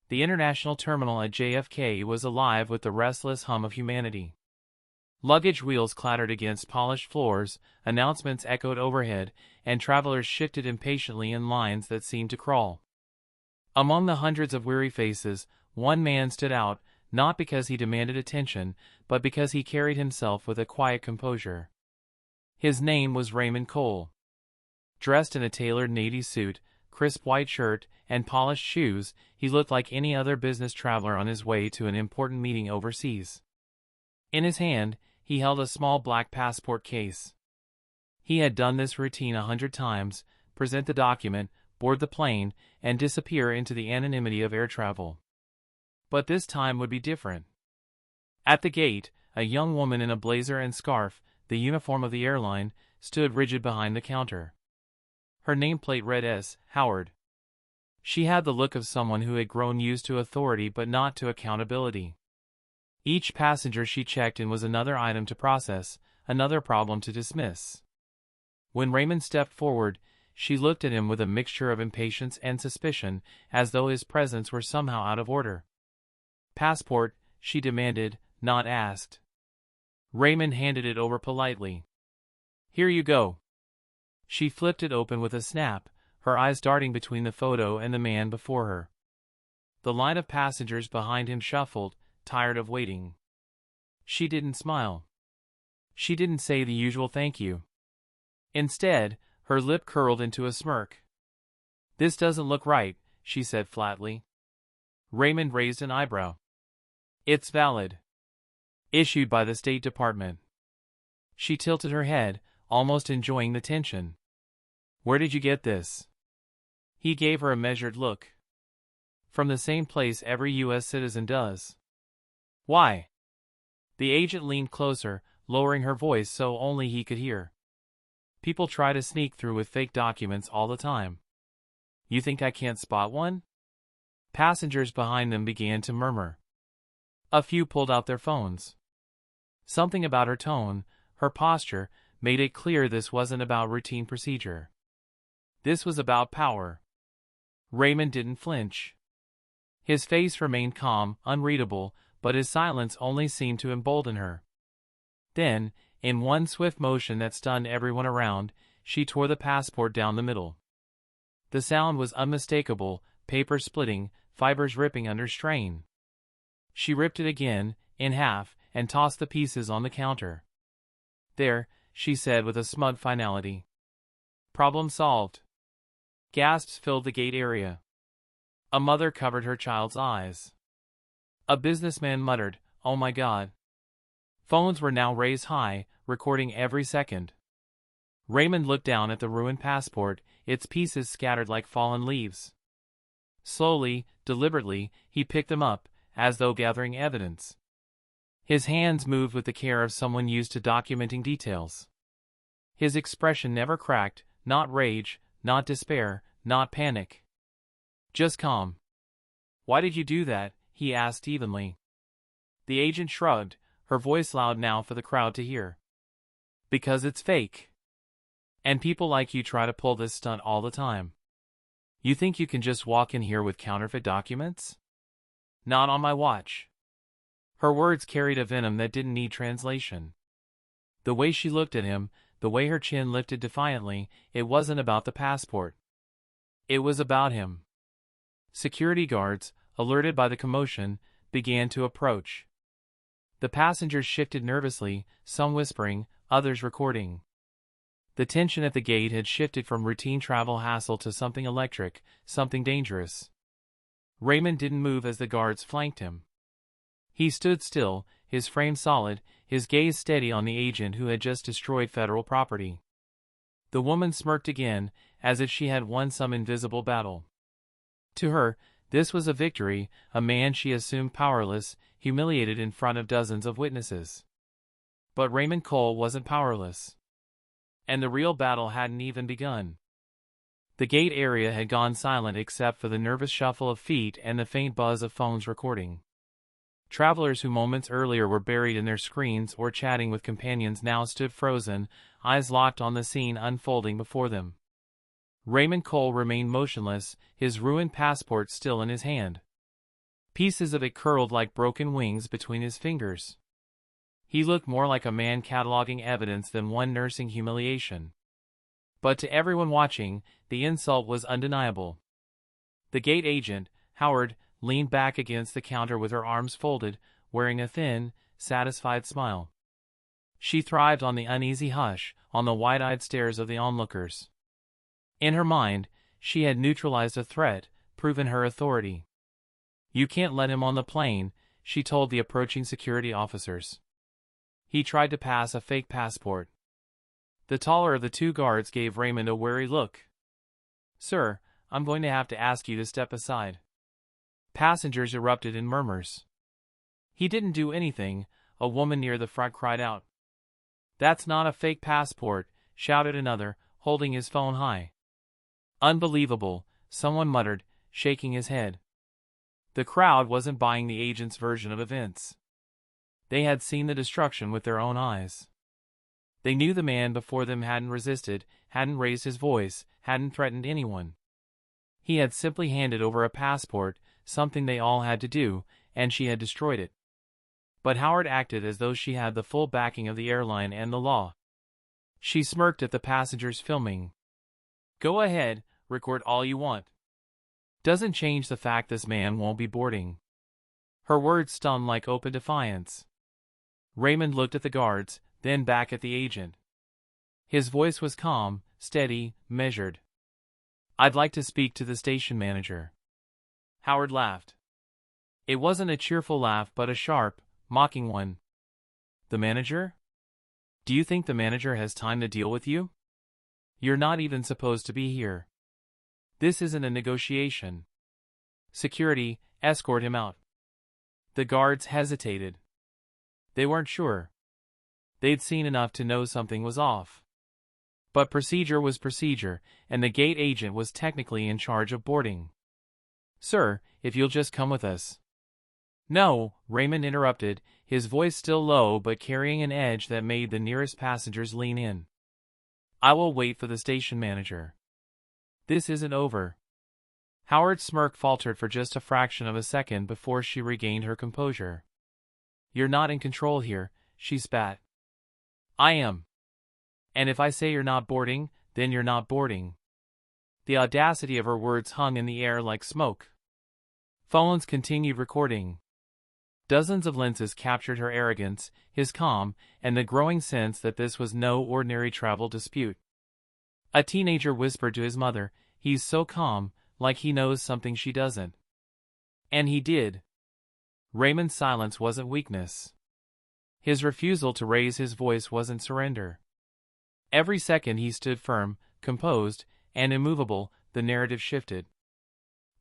The international terminal at JFK was alive with the restless hum of humanity. Luggage wheels clattered against polished floors, announcements echoed overhead, and travelers shifted impatiently in lines that seemed to crawl. Among the hundreds of weary faces, one man stood out, not because he demanded attention, but because he carried himself with a quiet composure. His name was Raymond Cole. Dressed in a tailored navy suit, crisp white shirt, and polished shoes, he looked like any other business traveler on his way to an important meeting overseas. In his hand, he held a small black passport case. He had done this routine 100 times: present the document, board the plane, and disappear into the anonymity of air travel. But this time would be different. At the gate, a young woman in a blazer and scarf, the uniform of the airline, stood rigid behind the counter. Her nameplate read S. Howard. She had the look of someone who had grown used to authority but not to accountability. Each passenger she checked in was another item to process, another problem to dismiss. When Raymond stepped forward, she looked at him with a mixture of impatience and suspicion, as though his presence were somehow out of order. "Passport," she demanded, not asked. Raymond handed it over politely. "Here you go." She flipped it open with a snap, her eyes darting between the photo and the man before her. The line of passengers behind him shuffled, tired of waiting. She didn't smile. She didn't say the usual thank you. Instead, her lip curled into a smirk. "This doesn't look right," she said flatly. Raymond raised an eyebrow. "It's valid. Issued by the State Department." She tilted her head, almost enjoying the tension. "Where did you get this?" He gave her a measured look. "From the same place every U.S. citizen does." "Why?" The agent leaned closer, lowering her voice so only he could hear. "People try to sneak through with fake documents all the time. You think I can't spot one?" Passengers behind them began to murmur. A few pulled out their phones. Something about her tone, her posture, made it clear this wasn't about routine procedure. This was about power. Raymond didn't flinch. His face remained calm, unreadable, but his silence only seemed to embolden her. Then, in one swift motion that stunned everyone around, she tore the passport down the middle. The sound was unmistakable, paper splitting, fibers ripping under strain. She ripped it again, in half, and tossed the pieces on the counter. "There," she said with a smug finality. "Problem solved." Gasps filled the gate area. A mother covered her child's eyes. A businessman muttered, "Oh my God." Phones were now raised high, recording every second. Raymond looked down at the ruined passport, its pieces scattered like fallen leaves. Slowly, deliberately, he picked them up, as though gathering evidence. His hands moved with the care of someone used to documenting details. His expression never cracked, not rage, not despair, not panic. Just calm. "Why did you do that?" he asked evenly. The agent shrugged, her voice loud now for the crowd to hear. "Because it's fake. And people like you try to pull this stunt all the time. You think you can just walk in here with counterfeit documents? Not on my watch." Her words carried a venom that didn't need translation. The way she looked at him, the way her chin lifted defiantly, it wasn't about the passport. It was about him. Security guards, alerted by the commotion, began to approach. The passengers shifted nervously, some whispering, others recording. The tension at the gate had shifted from routine travel hassle to something electric, something dangerous. Raymond didn't move as the guards flanked him. He stood still, his frame solid, his gaze steady on the agent who had just destroyed federal property. The woman smirked again, as if she had won some invisible battle. To her, this was a victory, a man she assumed powerless, humiliated in front of dozens of witnesses. But Raymond Cole wasn't powerless. And the real battle hadn't even begun. The gate area had gone silent except for the nervous shuffle of feet and the faint buzz of phones recording. Travelers who moments earlier were buried in their screens or chatting with companions now stood frozen, eyes locked on the scene unfolding before them. Raymond Cole remained motionless, his ruined passport still in his hand. Pieces of it curled like broken wings between his fingers. He looked more like a man cataloging evidence than one nursing humiliation. But to everyone watching, the insult was undeniable. The gate agent, Howard, leaned back against the counter with her arms folded, wearing a thin, satisfied smile. She thrived on the uneasy hush, on the wide-eyed stares of the onlookers. In her mind, she had neutralized a threat, proven her authority. "You can't let him on the plane," she told the approaching security officers. "He tried to pass a fake passport." The taller of the two guards gave Raymond a wary look. "Sir, I'm going to have to ask you to step aside." Passengers erupted in murmurs. "He didn't do anything," a woman near the front cried out. "That's not a fake passport," shouted another, holding his phone high. "Unbelievable," someone muttered, shaking his head. The crowd wasn't buying the agent's version of events. They had seen the destruction with their own eyes. They knew the man before them hadn't resisted, hadn't raised his voice, hadn't threatened anyone. He had simply handed over a passport, something they all had to do, and she had destroyed it. But Howard acted as though she had the full backing of the airline and the law. She smirked at the passengers filming. "Go ahead, record all you want. Doesn't change the fact this man won't be boarding." Her words stung like open defiance. Raymond looked at the guards, then back at the agent. His voice was calm, steady, measured. "I'd like to speak to the station manager." Howard laughed. It wasn't a cheerful laugh but a sharp, mocking one. "The manager? Do you think the manager has time to deal with you? You're not even supposed to be here. This isn't a negotiation. Security, escort him out." The guards hesitated. They weren't sure. They'd seen enough to know something was off. But procedure was procedure, and the gate agent was technically in charge of boarding. "Sir, if you'll just come with us." "No," Raymond interrupted, his voice still low but carrying an edge that made the nearest passengers lean in. "I will wait for the station manager. This isn't over." Howard's smirk faltered for just a fraction of a second before she regained her composure. "You're not in control here," she spat. "I am. And if I say you're not boarding, then you're not boarding." The audacity of her words hung in the air like smoke. Phones continued recording. Dozens of lenses captured her arrogance, his calm, and the growing sense that this was no ordinary travel dispute. A teenager whispered to his mother, "He's so calm, like he knows something she doesn't." And he did. Raymond's silence wasn't weakness. His refusal to raise his voice wasn't surrender. Every second he stood firm, composed, and immovable, the narrative shifted.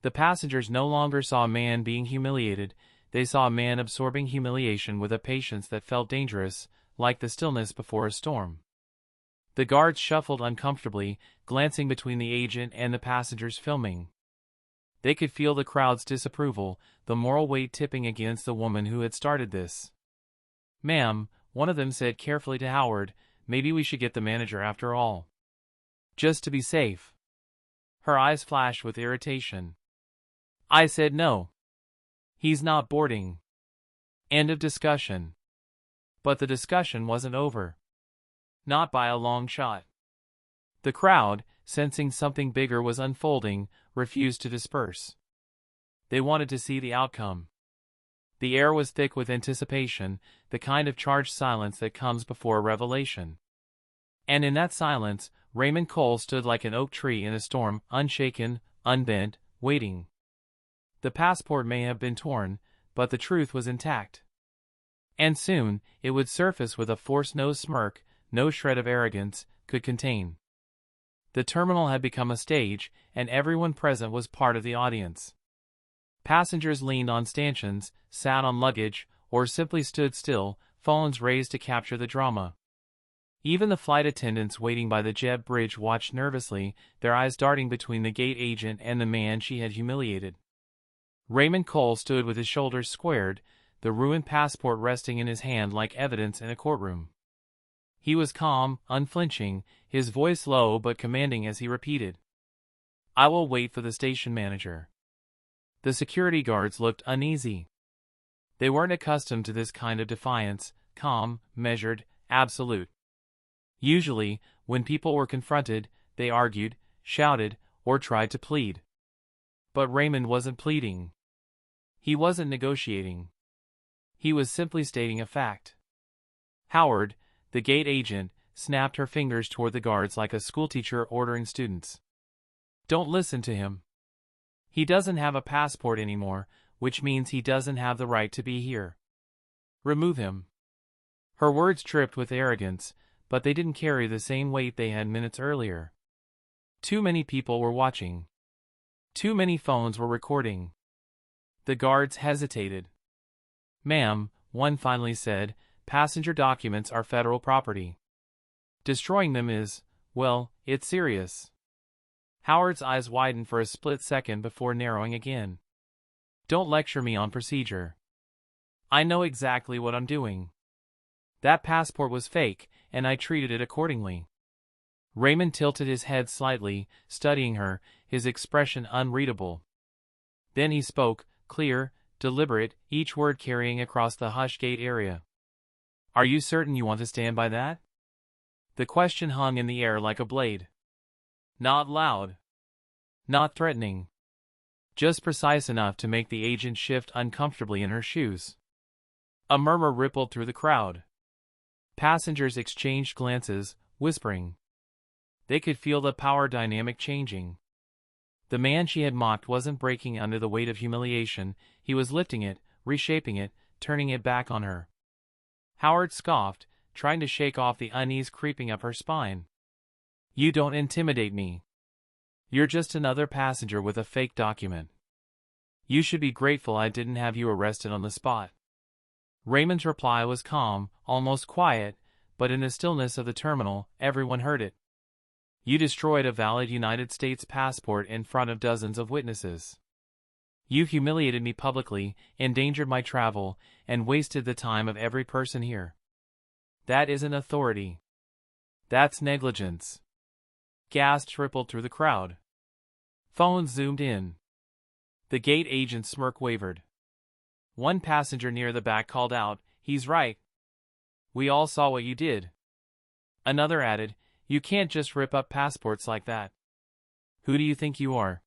The passengers no longer saw a man being humiliated, they saw a man absorbing humiliation with a patience that felt dangerous, like the stillness before a storm. The guards shuffled uncomfortably, glancing between the agent and the passengers filming. They could feel the crowd's disapproval, the moral weight tipping against the woman who had started this. "Ma'am," one of them said carefully to Howard, "maybe we should get the manager after all. Just to be safe." Her eyes flashed with irritation. "I said no. He's not boarding." End of discussion. But the discussion wasn't over. Not by a long shot. The crowd, sensing something bigger was unfolding, refused to disperse. They wanted to see the outcome. The air was thick with anticipation, the kind of charged silence that comes before a revelation. And in that silence, Raymond Cole stood like an oak tree in a storm, unshaken, unbent, waiting. The passport may have been torn, but the truth was intact. And soon, it would surface with a force no smirk, no shred of arrogance, could contain. The terminal had become a stage, and everyone present was part of the audience. Passengers leaned on stanchions, sat on luggage, or simply stood still, phones raised to capture the drama. Even the flight attendants waiting by the jet bridge watched nervously, their eyes darting between the gate agent and the man she had humiliated. Raymond Cole stood with his shoulders squared, the ruined passport resting in his hand like evidence in a courtroom. He was calm, unflinching, his voice low but commanding as he repeated, "I will wait for the station manager." The security guards looked uneasy. They weren't accustomed to this kind of defiance, calm, measured, absolute. Usually, when people were confronted, they argued, shouted, or tried to plead. But Raymond wasn't pleading. He wasn't negotiating. He was simply stating a fact. Howard, the gate agent, snapped her fingers toward the guards like a schoolteacher ordering students. Don't listen to him. He doesn't have a passport anymore, which means he doesn't have the right to be here. Remove him. Her words tripped with arrogance, but they didn't carry the same weight they had minutes earlier. Too many people were watching. Too many phones were recording. The guards hesitated. Ma'am, one finally said, passenger documents are federal property. Destroying them is, well, it's serious. Howard's eyes widened for a split second before narrowing again. Don't lecture me on procedure. I know exactly what I'm doing. That passport was fake, and I treated it accordingly. Raymond tilted his head slightly, studying her, his expression unreadable. Then he spoke, clear, deliberate, each word carrying across the hushed gate area. Are you certain you want to stand by that? The question hung in the air like a blade. Not loud. Not threatening. Just precise enough to make the agent shift uncomfortably in her shoes. A murmur rippled through the crowd. Passengers exchanged glances, whispering. They could feel the power dynamic changing. The man she had mocked wasn't breaking under the weight of humiliation, he was lifting it, reshaping it, turning it back on her. Howard scoffed, trying to shake off the unease creeping up her spine. You don't intimidate me. You're just another passenger with a fake document. You should be grateful I didn't have you arrested on the spot. Raymond's reply was calm, almost quiet, but in the stillness of the terminal, everyone heard it. You destroyed a valid United States passport in front of dozens of witnesses. You've humiliated me publicly, endangered my travel, and wasted the time of every person here. That isn't authority. That's negligence. Gasps rippled through the crowd. Phones zoomed in. The gate agent's smirk wavered. One passenger near the back called out, "He's right. We all saw what you did." Another added, "You can't just rip up passports like that. Who do you think you are?"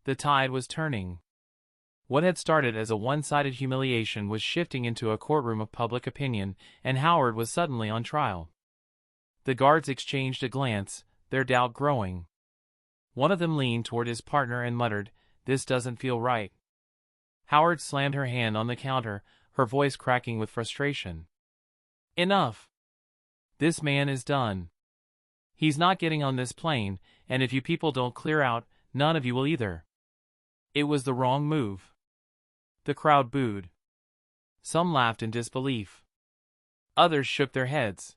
The tide was turning. What had started as a one-sided humiliation was shifting into a courtroom of public opinion, and Howard was suddenly on trial. The guards exchanged a glance, their doubt growing. One of them leaned toward his partner and muttered, "This doesn't feel right." Howard slammed her hand on the counter, her voice cracking with frustration. Enough. This man is done. He's not getting on this plane, and if you people don't clear out, none of you will either. It was the wrong move. The crowd booed. Some laughed in disbelief. Others shook their heads.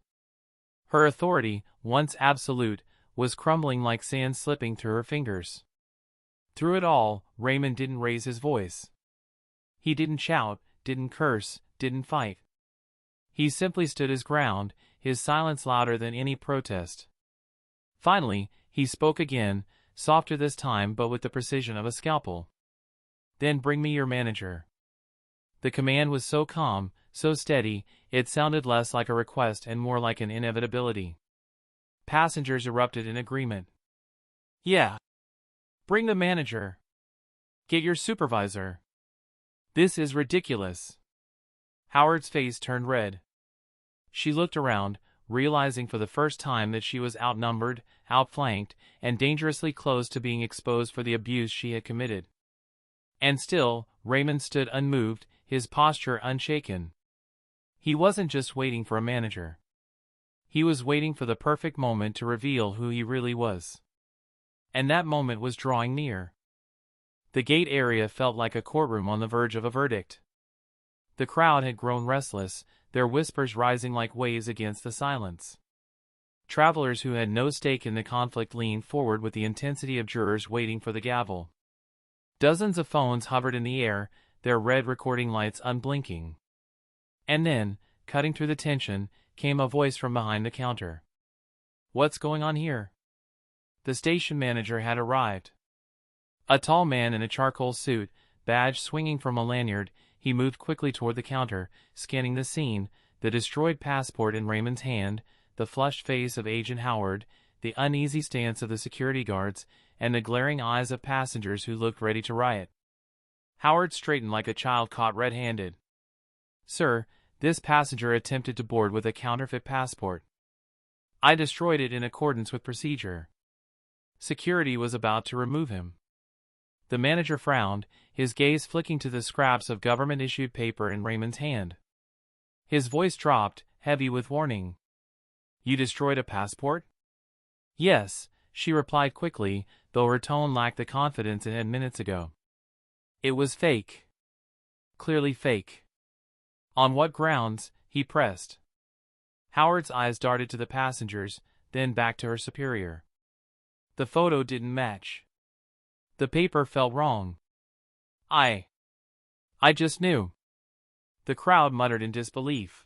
Her authority, once absolute, was crumbling like sand slipping through her fingers. Through it all, Raymond didn't raise his voice. He didn't shout, didn't curse, didn't fight. He simply stood his ground, his silence louder than any protest. Finally, he spoke again, softer this time but with the precision of a scalpel. "Then bring me your manager." The command was so calm, so steady, it sounded less like a request and more like an inevitability. Passengers erupted in agreement. "Yeah. Bring the manager. Get your supervisor. This is ridiculous." Howard's face turned red. She looked around, realizing for the first time that she was outnumbered, outflanked, and dangerously close to being exposed for the abuse she had committed. And still, Raymond stood unmoved, his posture unshaken. He wasn't just waiting for a manager. He was waiting for the perfect moment to reveal who he really was. And that moment was drawing near. The gate area felt like a courtroom on the verge of a verdict. The crowd had grown restless, their whispers rising like waves against the silence. Travelers who had no stake in the conflict leaned forward with the intensity of jurors waiting for the gavel. Dozens of phones hovered in the air, their red recording lights unblinking. And then, cutting through the tension, came a voice from behind the counter. "What's going on here?" The station manager had arrived. A tall man in a charcoal suit, badge swinging from a lanyard, he moved quickly toward the counter, scanning the scene, the destroyed passport in Raymond's hand, the flushed face of Agent Howard, the uneasy stance of the security guards, and the glaring eyes of passengers who looked ready to riot. Howard straightened like a child caught red-handed. "Sir, this passenger attempted to board with a counterfeit passport. I destroyed it in accordance with procedure." Security was about to remove him. The manager frowned, his gaze flicking to the scraps of government-issued paper in Raymond's hand. His voice dropped, heavy with warning. "You destroyed a passport?" "Yes," she replied quickly, though her tone lacked the confidence it had minutes ago. "It was fake. Clearly fake." "On what grounds?" he pressed. Howard's eyes darted to the passengers, then back to her superior. The photo didn't match. The paper felt wrong. I just knew." The crowd muttered in disbelief.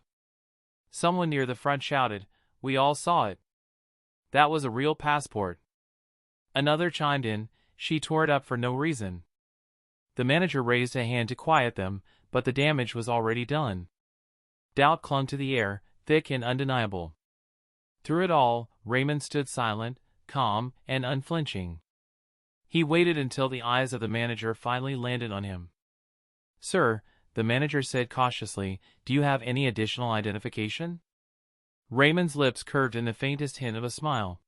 Someone near the front shouted, "We all saw it. That was a real passport." Another chimed in, "She tore it up for no reason." The manager raised a hand to quiet them, but the damage was already done. Doubt clung to the air, thick and undeniable. Through it all, Raymond stood silent, calm, and unflinching. He waited until the eyes of the manager finally landed on him. "Sir," the manager said cautiously, "do you have any additional identification?" Raymond's lips curved in the faintest hint of a smile.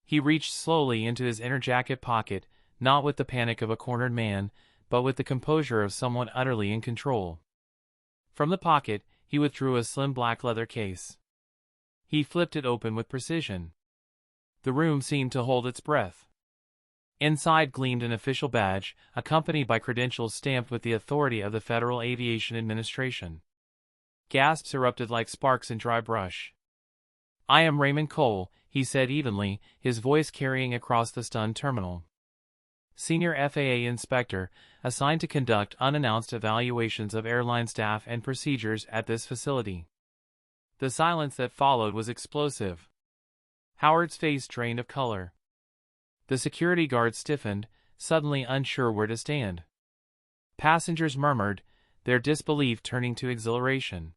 He reached slowly into his inner jacket pocket, not with the panic of a cornered man, but with the composure of someone utterly in control. From the pocket, he withdrew a slim black leather case. He flipped it open with precision. The room seemed to hold its breath. Inside gleamed an official badge, accompanied by credentials stamped with the authority of the Federal Aviation Administration. Gasps erupted like sparks in dry brush. "I am Raymond Cole," he said evenly, his voice carrying across the stunned terminal. "Senior FAA Inspector, assigned to conduct unannounced evaluations of airline staff and procedures at this facility." The silence that followed was explosive. Howard's face drained of color. The security guard stiffened, suddenly unsure where to stand. Passengers murmured, their disbelief turning to exhilaration.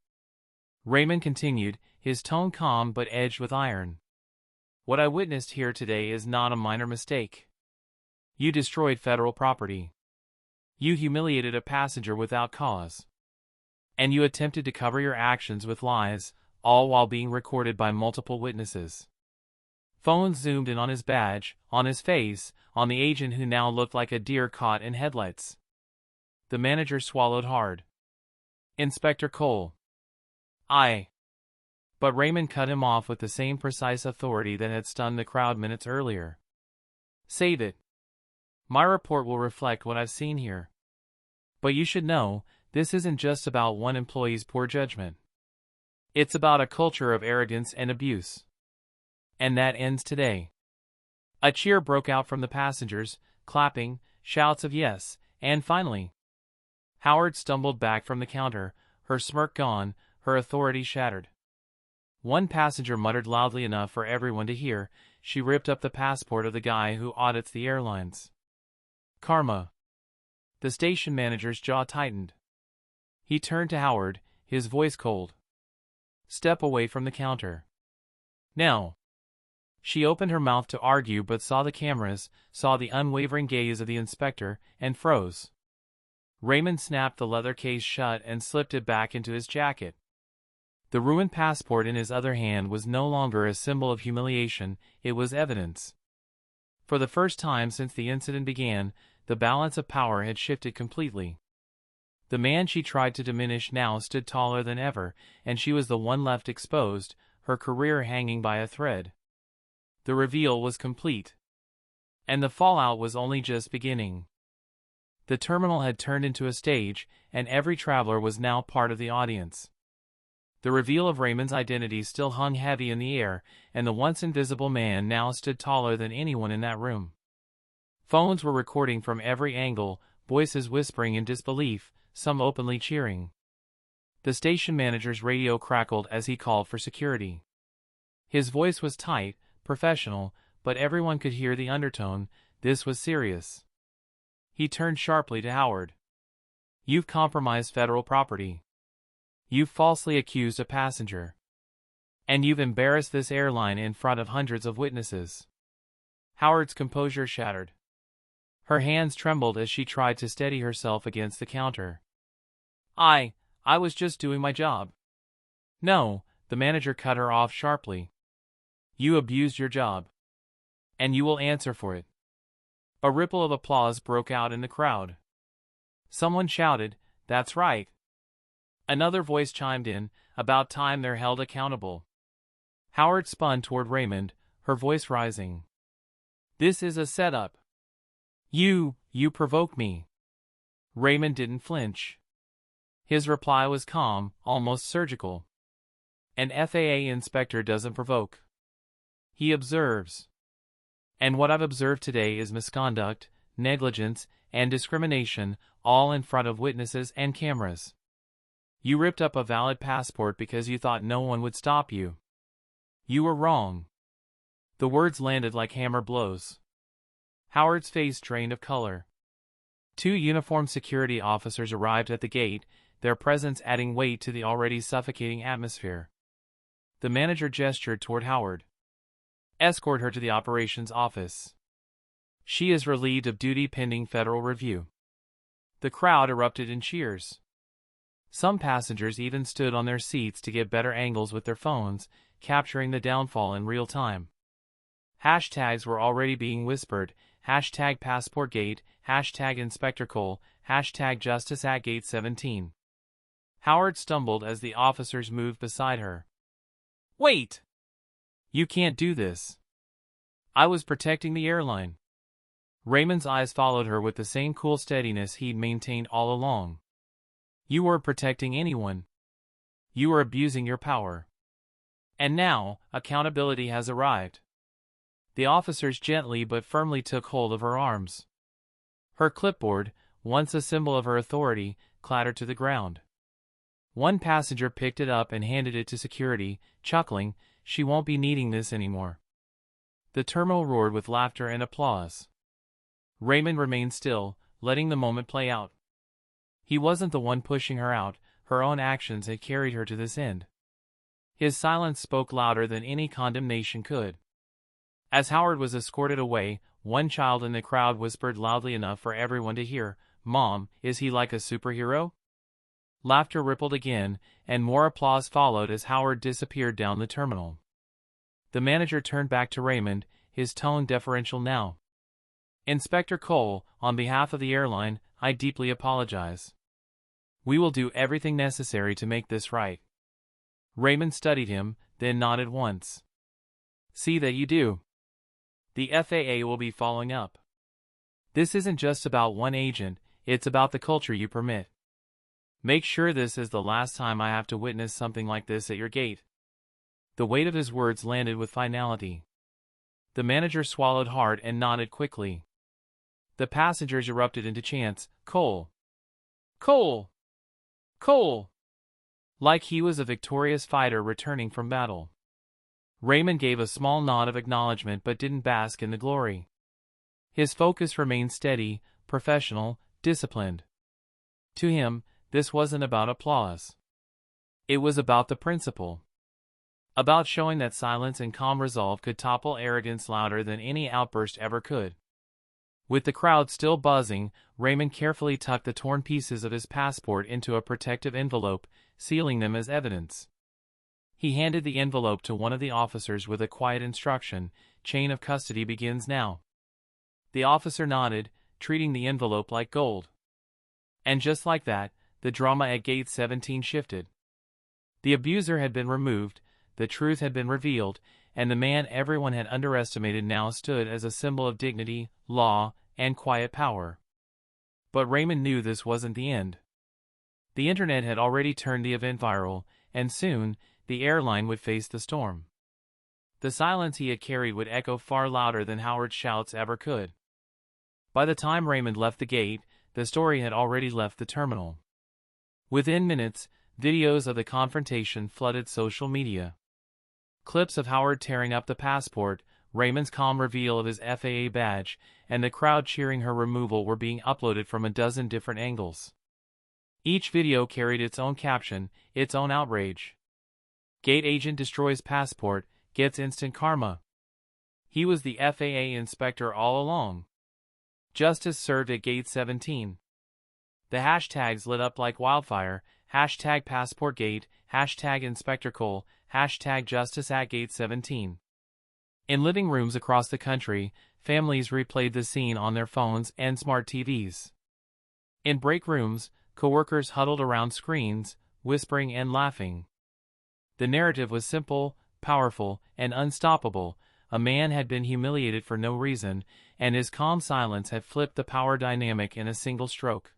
Raymond continued, his tone calm but edged with iron. "What I witnessed here today is not a minor mistake. You destroyed federal property. You humiliated a passenger without cause. And you attempted to cover your actions with lies, all while being recorded by multiple witnesses." Phones zoomed in on his badge, on his face, on the agent who now looked like a deer caught in headlights. The manager swallowed hard. "Inspector Cole." But Raymond cut him off with the same precise authority that had stunned the crowd minutes earlier. "Save it. My report will reflect what I've seen here. But you should know, this isn't just about one employee's poor judgment. It's about a culture of arrogance and abuse. And that ends today." A cheer broke out from the passengers, clapping, shouts of yes, and finally. Howard stumbled back from the counter, her smirk gone, her authority shattered. One passenger muttered loudly enough for everyone to hear, "She ripped up the passport of the guy who audits the airlines." Karma. The station manager's jaw tightened. He turned to Howard, his voice cold. "Step away from the counter. Now." She opened her mouth to argue but saw the cameras, saw the unwavering gaze of the inspector, and froze. Raymond snapped the leather case shut and slipped it back into his jacket. The ruined passport in his other hand was no longer a symbol of humiliation, it was evidence. For the first time since the incident began, the balance of power had shifted completely. The man she tried to diminish now stood taller than ever, and she was the one left exposed, her career hanging by a thread. The reveal was complete. And the fallout was only just beginning. The terminal had turned into a stage, and every traveler was now part of the audience. The reveal of Raymond's identity still hung heavy in the air, and the once invisible man now stood taller than anyone in that room. Phones were recording from every angle, voices whispering in disbelief, some openly cheering. The station manager's radio crackled as he called for security. His voice was tight, professional, but everyone could hear the undertone, this was serious. He turned sharply to Howard. You've compromised federal property. You've falsely accused a passenger. And you've embarrassed this airline in front of hundreds of witnesses. Howard's composure shattered. Her hands trembled as she tried to steady herself against the counter. I was just doing my job. No, the manager cut her off sharply. You abused your job. And you will answer for it. A ripple of applause broke out in the crowd. Someone shouted, "That's right." Another voice chimed in, "About time they're held accountable." Howard spun toward Raymond, her voice rising. "This is a setup. You provoke me." Raymond didn't flinch. His reply was calm, almost surgical. An FAA inspector doesn't provoke. He observes. And what I've observed today is misconduct, negligence, and discrimination, all in front of witnesses and cameras. You ripped up a valid passport because you thought no one would stop you. You were wrong. The words landed like hammer blows. Howard's face drained of color. Two uniformed security officers arrived at the gate, their presence adding weight to the already suffocating atmosphere. The manager gestured toward Howard. "Escort her to the operations office. She is relieved of duty pending federal review." The crowd erupted in cheers. Some passengers even stood on their seats to get better angles with their phones, capturing the downfall in real time. Hashtags were already being whispered, #PassportGate, #InspectorCole, #Justice@Gate 17. Howard stumbled as the officers moved beside her. "Wait! You can't do this. I was protecting the airline." Raymond's eyes followed her with the same cool steadiness he'd maintained all along. "You weren't protecting anyone. You were abusing your power. And now, accountability has arrived." The officers gently but firmly took hold of her arms. Her clipboard, once a symbol of her authority, clattered to the ground. One passenger picked it up and handed it to security, chuckling, "She won't be needing this anymore." The terminal roared with laughter and applause. Raymond remained still, letting the moment play out. He wasn't the one pushing her out, her own actions had carried her to this end. His silence spoke louder than any condemnation could. As Howard was escorted away, one child in the crowd whispered loudly enough for everyone to hear, "Mom, is he like a superhero?" Laughter rippled again, and more applause followed as Howard disappeared down the terminal. The manager turned back to Raymond, his tone deferential now. "Inspector Cole, on behalf of the airline, I deeply apologize. We will do everything necessary to make this right." Raymond studied him, then nodded once. "See that you do. The FAA will be following up. This isn't just about one agent, it's about the culture you permit. Make sure this is the last time I have to witness something like this at your gate." The weight of his words landed with finality. The manager swallowed hard and nodded quickly. The passengers erupted into chants, "Cole! Cole! Cole!" like he was a victorious fighter returning from battle. Raymond gave a small nod of acknowledgement but didn't bask in the glory. His focus remained steady, professional, disciplined. To him, this wasn't about applause. It was about the principle. About showing that silence and calm resolve could topple arrogance louder than any outburst ever could. With the crowd still buzzing, Raymond carefully tucked the torn pieces of his passport into a protective envelope, sealing them as evidence. He handed the envelope to one of the officers with a quiet instruction, "Chain of custody begins now." The officer nodded, treating the envelope like gold. And just like that, the drama at Gate 17 shifted. The abuser had been removed, the truth had been revealed, and the man everyone had underestimated now stood as a symbol of dignity, law, and quiet power. But Raymond knew this wasn't the end. The internet had already turned the event viral, and soon, the airline would face the storm. The silence he had carried would echo far louder than Howard's shouts ever could. By the time Raymond left the gate, the story had already left the terminal. Within minutes, videos of the confrontation flooded social media. Clips of Howard tearing up the passport, Raymond's calm reveal of his FAA badge, and the crowd cheering her removal were being uploaded from a dozen different angles. Each video carried its own caption, its own outrage. Gate agent destroys passport, gets instant karma. He was the FAA inspector all along. Justice served at Gate 17. The hashtags lit up like wildfire, hashtag passportgate, hashtag Inspector Cole, hashtag justice at Gate 17. In living rooms across the country, families replayed the scene on their phones and smart TVs. In break rooms, coworkers huddled around screens, whispering and laughing. The narrative was simple, powerful, and unstoppable. A man had been humiliated for no reason, and his calm silence had flipped the power dynamic in a single stroke.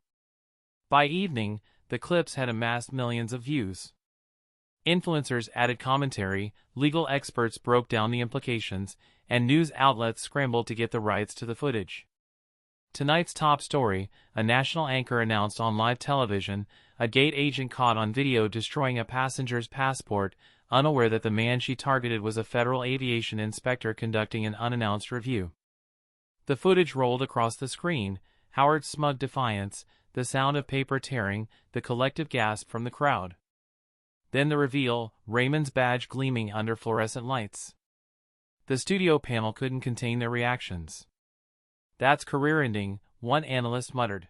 By evening, the clips had amassed millions of views. Influencers added commentary, legal experts broke down the implications, and news outlets scrambled to get the rights to the footage. Tonight's top story, a national anchor announced on live television, a gate agent caught on video destroying a passenger's passport, unaware that the man she targeted was a federal aviation inspector conducting an unannounced review. The footage rolled across the screen, Howard's smug defiance, the sound of paper tearing, the collective gasp from the crowd. Then the reveal, Raymond's badge gleaming under fluorescent lights. The studio panel couldn't contain their reactions. "That's career-ending," one analyst muttered.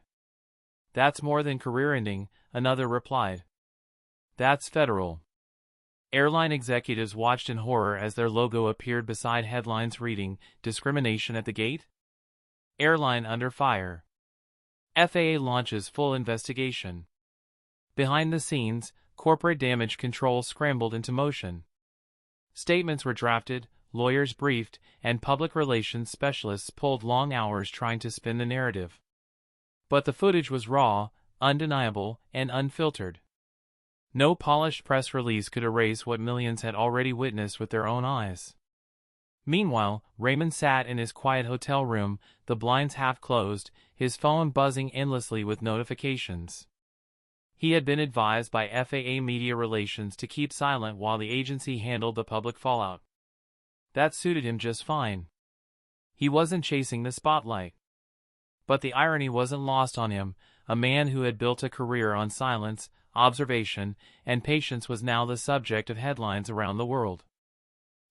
"That's more than career-ending," another replied. "That's federal." Airline executives watched in horror as their logo appeared beside headlines reading, "Discrimination at the Gate? Airline under fire. FAA launches full investigation." Behind the scenes, corporate damage control scrambled into motion. Statements were drafted, lawyers briefed, and public relations specialists pulled long hours trying to spin the narrative. But the footage was raw, undeniable, and unfiltered. No polished press release could erase what millions had already witnessed with their own eyes. Meanwhile, Raymond sat in his quiet hotel room, the blinds half closed, his phone buzzing endlessly with notifications. He had been advised by FAA Media Relations to keep silent while the agency handled the public fallout. That suited him just fine. He wasn't chasing the spotlight. But the irony wasn't lost on him. A man who had built a career on silence, observation, and patience was now the subject of headlines around the world.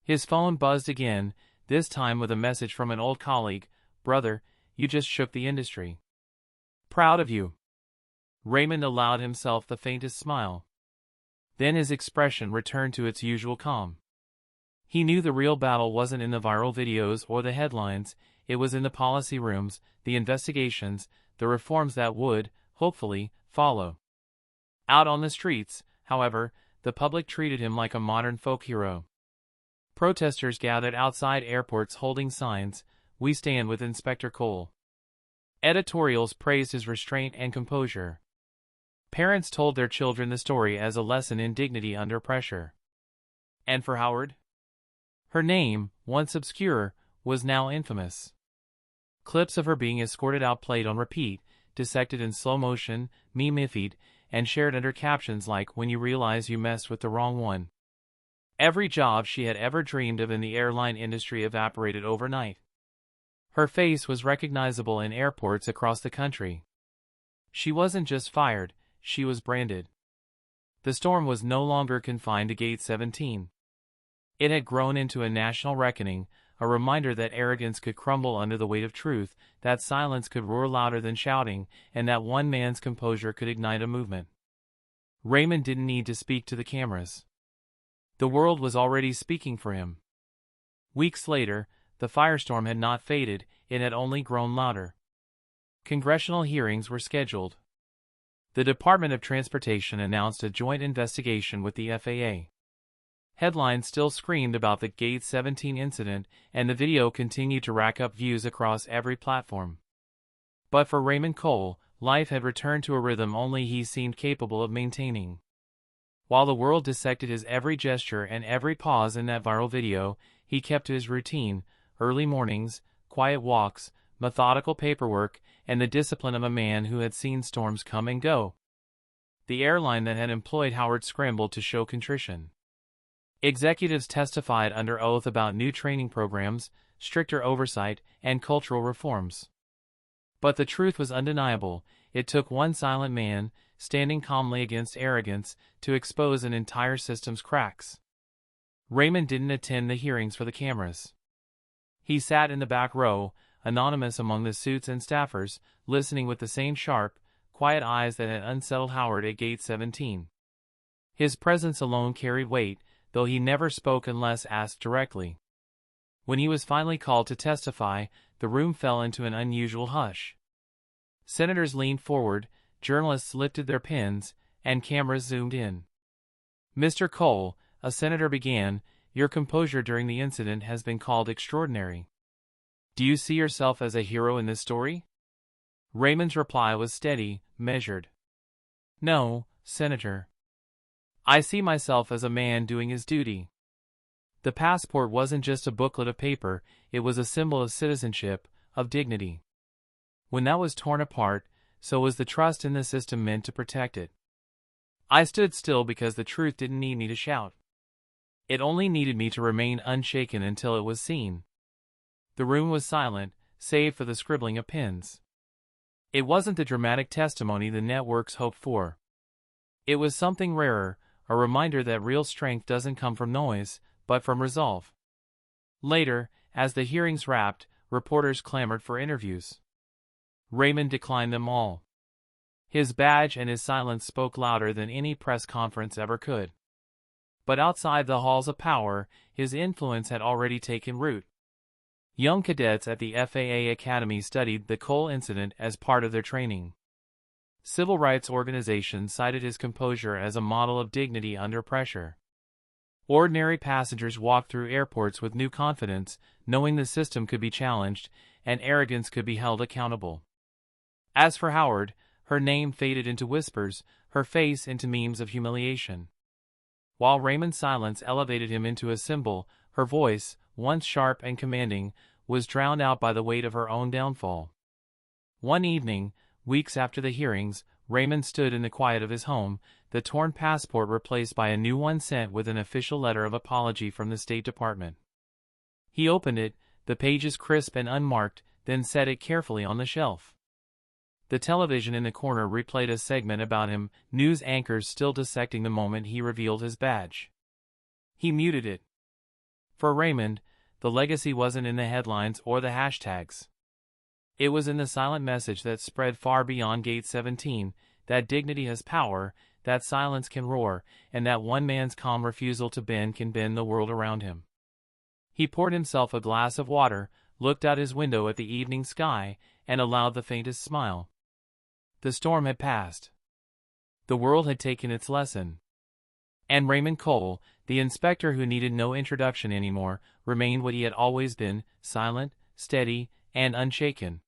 His phone buzzed again, this time with a message from an old colleague. "Brother, you just shook the industry. Proud of you." Raymond allowed himself the faintest smile. Then his expression returned to its usual calm. He knew the real battle wasn't in the viral videos or the headlines, it was in the policy rooms, the investigations, the reforms that would, hopefully, follow. Out on the streets, however, the public treated him like a modern folk hero. Protesters gathered outside airports holding signs, "We stand with Inspector Cole." Editorials praised his restraint and composure. Parents told their children the story as a lesson in dignity under pressure. And for Howard? Her name, once obscure, was now infamous. Clips of her being escorted out played on repeat, dissected in slow motion, meme-ified, and shared under captions like "When you realize you messed with the wrong one." Every job she had ever dreamed of in the airline industry evaporated overnight. Her face was recognizable in airports across the country. She wasn't just fired, she was branded. The storm was no longer confined to Gate 17. It had grown into a national reckoning, a reminder that arrogance could crumble under the weight of truth, that silence could roar louder than shouting, and that one man's composure could ignite a movement. Raymond didn't need to speak to the cameras. The world was already speaking for him. Weeks later, the firestorm had not faded, it had only grown louder. Congressional hearings were scheduled. The Department of Transportation announced a joint investigation with the FAA. Headlines still screamed about the Gate 17 incident, and the video continued to rack up views across every platform. But for Raymond Cole, life had returned to a rhythm only he seemed capable of maintaining. While the world dissected his every gesture and every pause in that viral video, he kept to his routine: early mornings, quiet walks, methodical paperwork, and the discipline of a man who had seen storms come and go. The airline that had employed Howard scrambled to show contrition. Executives testified under oath about new training programs, stricter oversight, and cultural reforms. But the truth was undeniable. It took one silent man, standing calmly against arrogance to expose an entire system's cracks. Raymond didn't attend the hearings for the cameras. He sat in the back row, anonymous among the suits and staffers, listening with the same sharp, quiet eyes that had unsettled Howard at Gate 17. His presence alone carried weight, though he never spoke unless asked directly. When he was finally called to testify, the room fell into an unusual hush. Senators leaned forward, journalists lifted their pens, and cameras zoomed in. "Mr. Cole," a senator began, "your composure during the incident has been called extraordinary. Do you see yourself as a hero in this story?" Raymond's reply was steady, measured. "No, Senator. I see myself as a man doing his duty." The passport wasn't just a booklet of paper, it was a symbol of citizenship, of dignity. When that was torn apart, so was the trust in the system meant to protect it. I stood still because the truth didn't need me to shout. It only needed me to remain unshaken until it was seen. The room was silent, save for the scribbling of pens. It wasn't the dramatic testimony the networks hoped for. It was something rarer, a reminder that real strength doesn't come from noise, but from resolve. Later, as the hearings wrapped, reporters clamored for interviews. Raymond declined them all. His badge and his silence spoke louder than any press conference ever could. But outside the halls of power, his influence had already taken root. Young cadets at the FAA Academy studied the Cole incident as part of their training. Civil rights organizations cited his composure as a model of dignity under pressure. Ordinary passengers walked through airports with new confidence, knowing the system could be challenged, and arrogance could be held accountable. As for Howard, her name faded into whispers, her face into memes of humiliation. While Raymond's silence elevated him into a symbol, her voice, once sharp and commanding, was drowned out by the weight of her own downfall. One evening, weeks after the hearings, Raymond stood in the quiet of his home, the torn passport replaced by a new one sent with an official letter of apology from the State Department. He opened it, the pages crisp and unmarked, then set it carefully on the shelf. The television in the corner replayed a segment about him, news anchors still dissecting the moment he revealed his badge. He muted it. For Raymond, the legacy wasn't in the headlines or the hashtags. It was in the silent message that spread far beyond Gate 17, that dignity has power, that silence can roar, and that one man's calm refusal to bend can bend the world around him. He poured himself a glass of water, looked out his window at the evening sky, and allowed the faintest smile. The storm had passed. The world had taken its lesson. And Raymond Cole, the inspector who needed no introduction anymore, remained what he had always been, silent, steady, and unshaken.